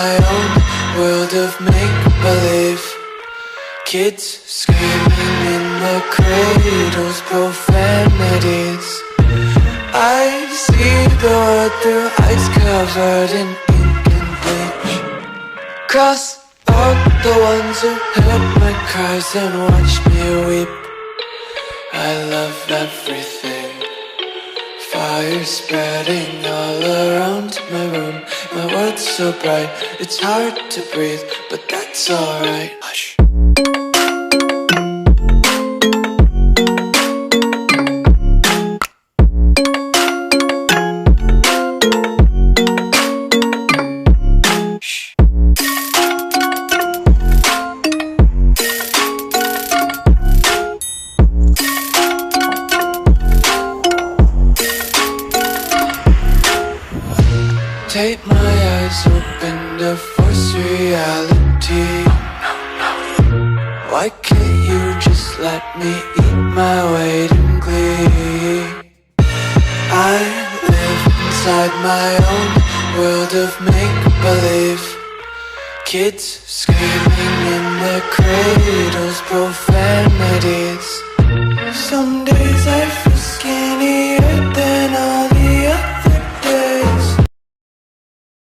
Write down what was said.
my own world of make-believe. Kids screaming in the cradles, profanities. I see the world through eyes covered in ink and bleach. Cross out the ones who heard my cries and watched me weep. I love everything. Fire spreading all around my room. My world's so bright, it's hard to breathe, but that's alright. Hush. Take my eyes open to force reality. Why can't you just let me eat my weight in glee? I live inside my own world of make-believe. Kids screaming in their cradles,